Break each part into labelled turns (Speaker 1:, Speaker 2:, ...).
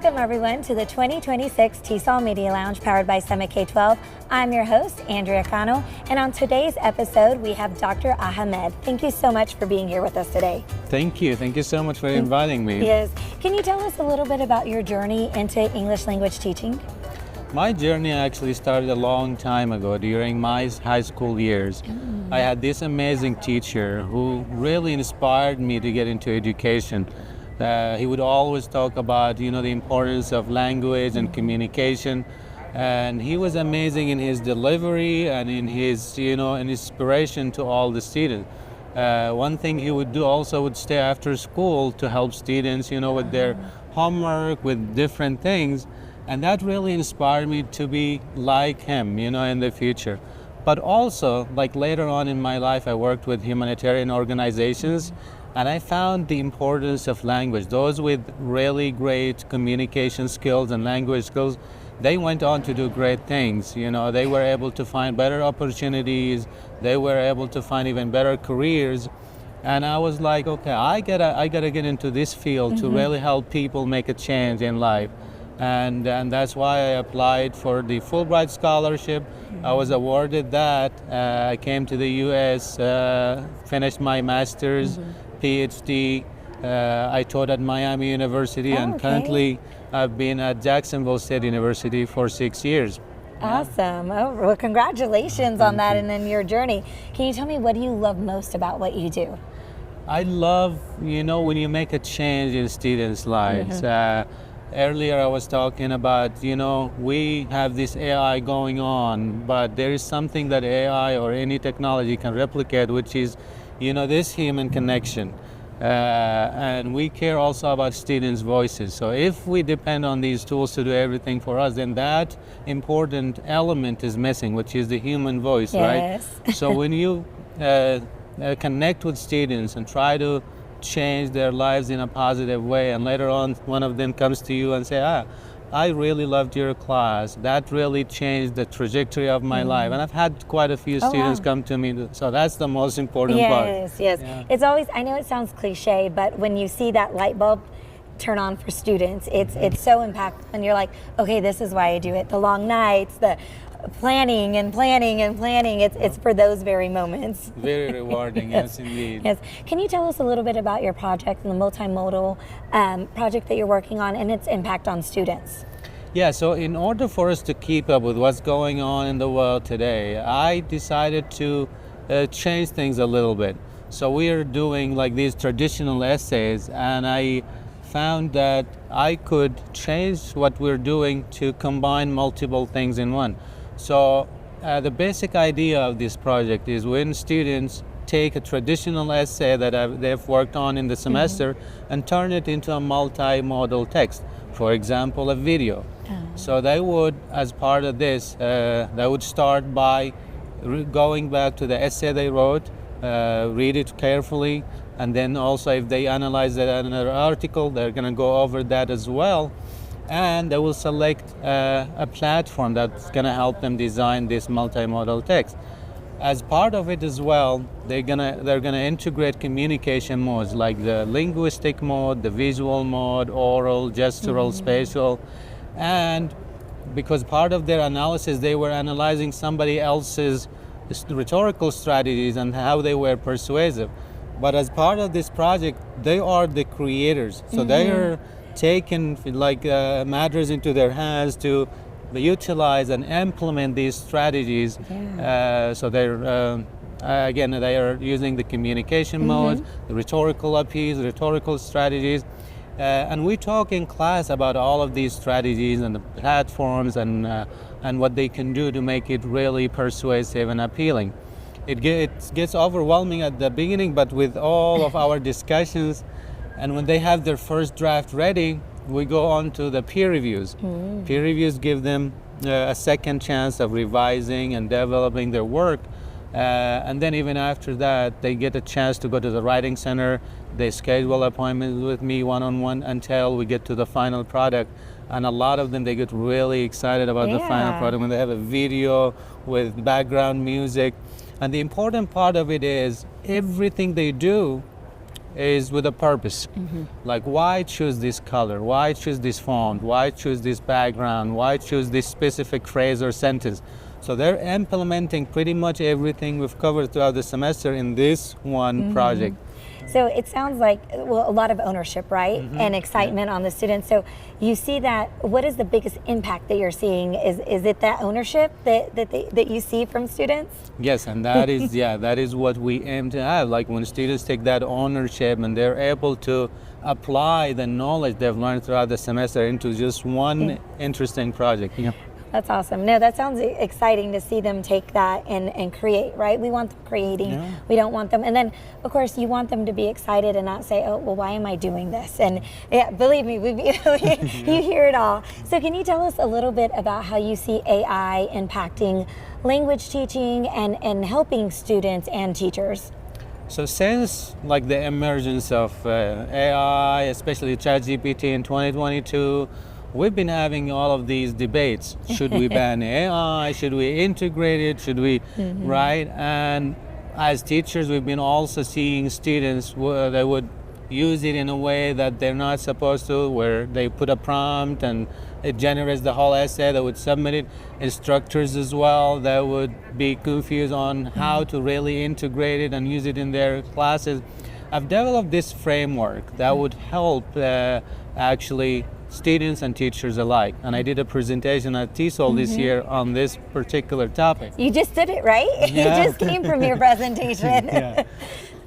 Speaker 1: Welcome everyone to the 2026 TESOL Media Lounge powered by Summit K-12. I'm your host, Andrea Cano, and on today's episode we have Dr. Ahmed. Thank you so much for being here with us today.
Speaker 2: Thank you so much for inviting me.
Speaker 1: Yes. Can you tell us a little bit about your journey into English language teaching?
Speaker 2: My journey actually started a long time ago during my high school years. I had this amazing teacher who really inspired me to get into education. He would always talk about, the importance of language and communication, and he was amazing in his delivery and in his, an inspiration to all the students. One thing he would do also would stay after school to help students, with their homework, with different things, and that really inspired me to be like him, in the future. But also, like later on in my life, I worked with humanitarian organizations. And I found the importance of language. Those with really great communication skills and language skills, they went on to do great things. They were able to find better opportunities. They were able to find even better careers. And I was like, okay, I gotta get into this field to really help people make a change in life. And that's why I applied for the Fulbright scholarship. I was awarded that. I came to the U.S., finished my master's, PhD. I taught at Miami University, and currently I've been at Jacksonville State University for 6 years.
Speaker 1: Awesome. Oh, well, congratulations on that and in your journey. Can you tell me, what do you love most about what you do?
Speaker 2: I love, when you make a change in students' lives. Earlier I was talking about, we have this AI going on, but there is something that AI or any technology can replicate, which is, this human connection. And we care also about students' voices. So if we depend on these tools to do everything for us, then that important element is missing, which is the human voice, right? So when you connect with students and try to change their lives in a positive way, and later on one of them comes to you and say, I really loved your class, that really changed the trajectory of my life. And I've had quite a few students come to me, so that's the most important part.
Speaker 1: Yes. Yeah. It's always, I know it sounds cliche, but when you see that light bulb turn on for students, it's so impactful, and you're like, okay, this is why I do it. The long nights, the planning, it's for those very moments.
Speaker 2: Very rewarding. Yes, indeed.
Speaker 1: Yes. Can you tell us a little bit about your project and the multimodal project that you're working on and its impact on students?
Speaker 2: Yeah, so in order for us to keep up with what's going on in the world today, I decided to change things a little bit. So we are doing like these traditional essays, and I found that I could change what we're doing to combine multiple things in one. So the basic idea of this project is when students take a traditional essay that they've worked on in the semester and turn it into a multimodal text, for example, a video. So they would, as part of this, they would start by going back to the essay they wrote, read it carefully, and then also if they analyze it in another article, they're going to go over that as well. And they will select a platform that's going to help them design this multimodal text. As part of it as well, they're gonna integrate communication modes like the linguistic mode, the visual mode, oral, gestural, spatial, and because part of their analysis, they were analyzing somebody else's rhetorical strategies and how they were persuasive. But as part of this project, they are the creators, so they are taking matters into their hands to utilize and implement these strategies. So they're again, they are using the communication modes, the rhetorical appeals, rhetorical strategies, and we talk in class about all of these strategies and the platforms and what they can do to make it really persuasive and appealing. It gets overwhelming at the beginning, but with all of our discussions, and when they have their first draft ready, we go on to the peer reviews. Peer reviews give them a second chance of revising and developing their work. And then even after that, they get a chance to go to the writing center. They schedule appointments with me one-on-one until we get to the final product. And a lot of them, they get really excited about the final product when they have a video with background music. And the important part of it is everything they do is with a purpose. Like, why choose this color? Why choose this font? Why choose this background? Why choose this specific phrase or sentence? So they're implementing pretty much everything we've covered throughout the semester in this one project.
Speaker 1: So it sounds like, well, a lot of ownership, right? And excitement on the students. So you see that, what is the biggest impact that you're seeing? Is it that ownership that you see from students?
Speaker 2: Yes, and that is, that is what we aim to have. Like when students take that ownership and they're able to apply the knowledge they've learned throughout the semester into just one interesting project.
Speaker 1: That's awesome. No, that sounds exciting to see them take that and create, right? We want them creating. We don't want them. And then, of course, you want them to be excited and not say, oh, well, why am I doing this? And yeah, believe me, you hear it all. So can you tell us a little bit about how you see AI impacting language teaching and helping students and teachers?
Speaker 2: So since like the emergence of AI, especially ChatGPT in 2022, we've been having all of these debates. Should we ban AI? Should we integrate it? Should we, right? And as teachers, we've been also seeing students that would use it in a way that they're not supposed to, where they put a prompt and it generates the whole essay. They would submit it. Instructors as well that would be confused on how to really integrate it and use it in their classes. I've developed this framework that would help actually students and teachers alike. And I did a presentation at TESOL this year on this particular topic. You
Speaker 1: just did it, right?
Speaker 2: Yeah.
Speaker 1: It just came from your presentation.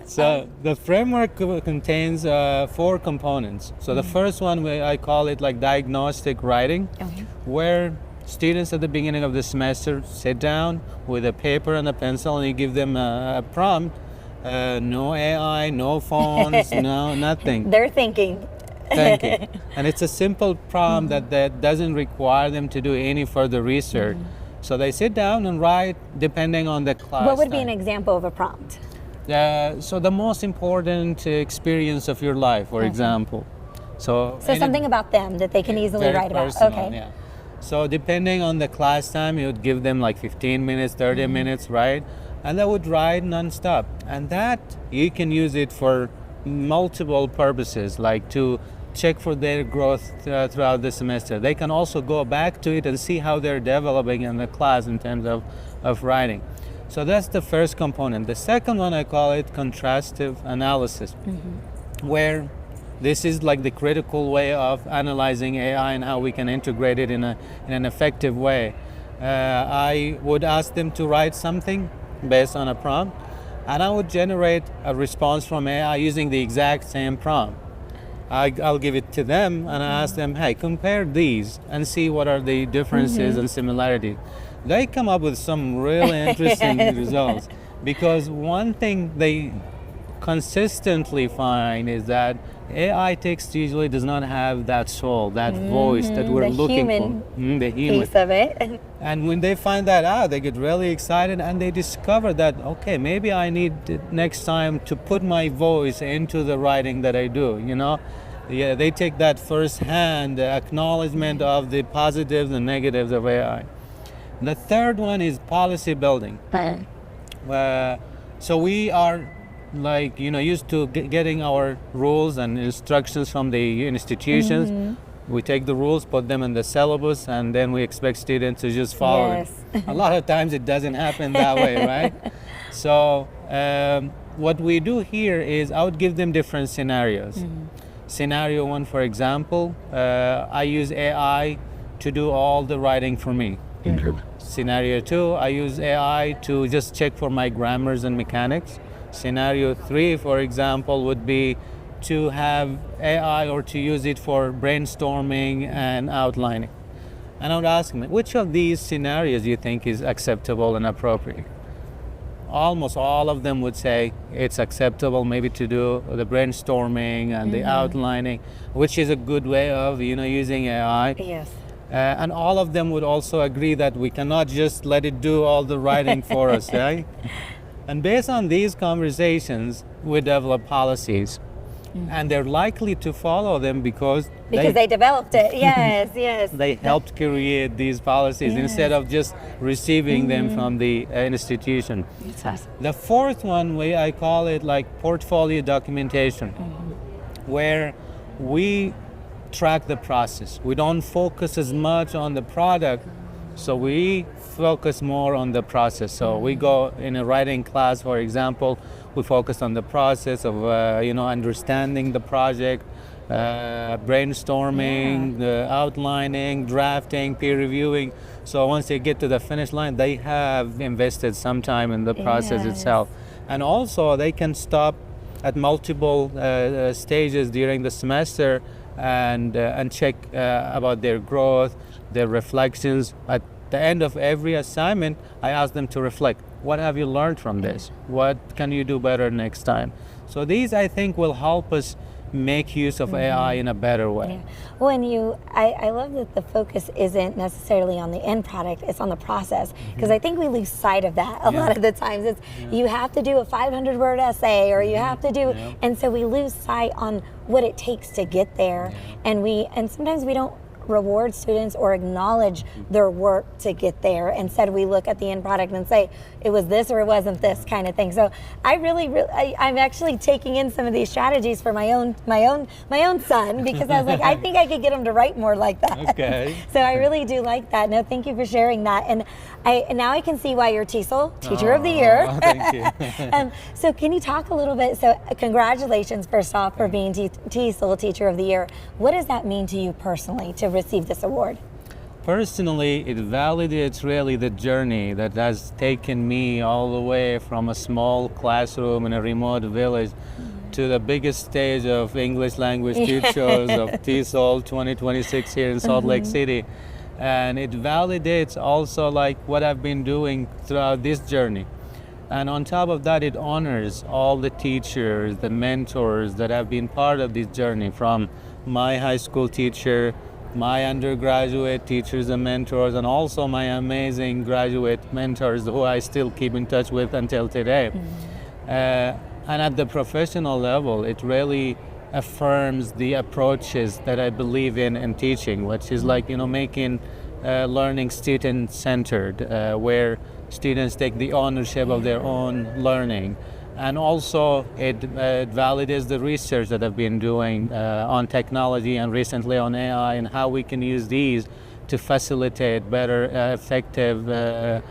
Speaker 2: So the framework contains 4 components. So the first one, I call it like diagnostic writing, where students at the beginning of the semester sit down with a paper and a pencil and you give them a prompt. No AI, no phones, no nothing.
Speaker 1: They're thinking.
Speaker 2: Thinking. And it's a simple prompt that doesn't require them to do any further research. So they sit down and write depending on the class.
Speaker 1: What would be an example of a prompt?
Speaker 2: So the most important experience of your life, for example. So
Speaker 1: something about them that they can easily write
Speaker 2: personal,
Speaker 1: about. Okay.
Speaker 2: Yeah. So depending on the class time, you would give them like 15 minutes, 30 minutes, right? And they would write nonstop. And that, you can use it for multiple purposes, like to check for their growth throughout the semester. They can also go back to it and see how they're developing in the class in terms of writing. So that's the first component. The second one, I call it contrastive analysis, where this is like the critical way of analyzing AI and how we can integrate it in an effective way. I would ask them to write something based on a prompt, and I would generate a response from AI using the exact same prompt. I'll give it to them and I ask them, hey, compare these and see what are the differences and similarities. They come up with some really interesting results, because one thing they consistently find is that AI text usually does not have that soul, that voice that we're looking for. The human
Speaker 1: piece of it.
Speaker 2: And when they find that out, they get really excited and they discover that, okay, maybe I need next time to put my voice into the writing that I do, Yeah, they take that first-hand acknowledgement of the positives and negatives of AI. The third one is policy building. So we are used to getting our rules and instructions from the institutions. We take the rules, put them in the syllabus, and then we expect students to just follow it. A lot of times it doesn't happen that way, right? So what we do here is I would give them different scenarios. Scenario 1, for example, I use AI to do all the writing for me. Scenario 2, I use AI to just check for my grammars and mechanics. Scenario 3, for example, would be to have AI or to use it for brainstorming and outlining. And I would ask them, which of these scenarios do you think is acceptable and appropriate? Almost all of them would say it's acceptable maybe to do the brainstorming and the outlining, which is a good way of using AI.
Speaker 1: Yes.
Speaker 2: And all of them would also agree that we cannot just let it do all the writing for us, right? And based on these conversations, we develop policies. and they're likely to follow them because
Speaker 1: they developed it. Yes, yes.
Speaker 2: they helped create these policies instead of just receiving them from the institution.
Speaker 1: That's awesome.
Speaker 2: The fourth one, I call it like portfolio documentation, where we track the process. We don't focus as much on the product, so we focus more on the process. So we go in a writing class, for example, we focus on the process of understanding the project, brainstorming, outlining, drafting, peer reviewing. So once they get to the finish line, they have invested some time in the process itself. And also they can stop at multiple stages during the semester and check about their growth, their reflections. At the end of every assignment, I ask them to reflect. What have you learned from this? What can you do better next time? So these, I think, will help us make use of AI in a better way.
Speaker 1: Well, I love that the focus isn't necessarily on the end product, it's on the process, because I think we lose sight of that a lot of the times. It's you have to do a 500-word essay, or you have to do, and so we lose sight on what it takes to get there, and sometimes we don't reward students or acknowledge their work to get there. Instead, we look at the end product and say, it was this or it wasn't this kind of thing. So I'm actually taking in some of these strategies for my own son, because I was like, I think I could get him to write more like that.
Speaker 2: Okay.
Speaker 1: So I really do like that. No, thank you for sharing that. And now I can see why you're TESOL Teacher of the Year.
Speaker 2: Thank you.
Speaker 1: So can you talk a little bit? So congratulations first off for being TESOL Teacher of the Year. What does that mean to you personally to receive this award?
Speaker 2: Personally, it validates really the journey that has taken me all the way from a small classroom in a remote village to the biggest stage of English language teachers of TESOL 2026 here in Salt Lake City. And it validates also like what I've been doing throughout this journey. And on top of that, it honors all the teachers, the mentors that have been part of this journey, from my high school teacher, my undergraduate teachers and mentors, and also my amazing graduate mentors who I still keep in touch with until today. And at the professional level, it really affirms the approaches that I believe in teaching, which is like, making learning student-centered, where students take the ownership of their own learning. And also it validates the research that I've been doing on technology and recently on AI, and how we can use these to facilitate better, effective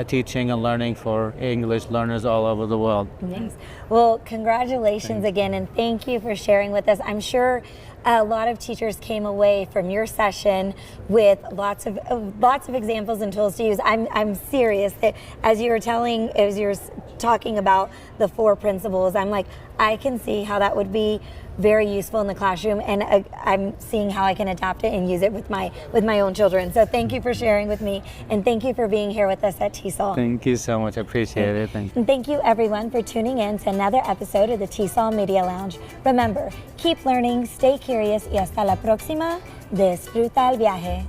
Speaker 2: teaching and learning for English learners all over the world.
Speaker 1: Nice. Well, congratulations again, and thank you for sharing with us. I'm sure a lot of teachers came away from your session with lots of examples and tools to use. I'm serious that as you were talking about the 4 principles, I'm like, I can see how that would be very useful in the classroom, and I'm seeing how I can adapt it and use it with my own children. So thank you for sharing with me, and thank you for being here with us at TESOL.
Speaker 2: Thank you so much. I appreciate it. Thank you.
Speaker 1: And thank you everyone for tuning in to another episode of the TESOL Media Lounge. Remember, keep learning, stay curious, y hasta la próxima. Disfruta el viaje.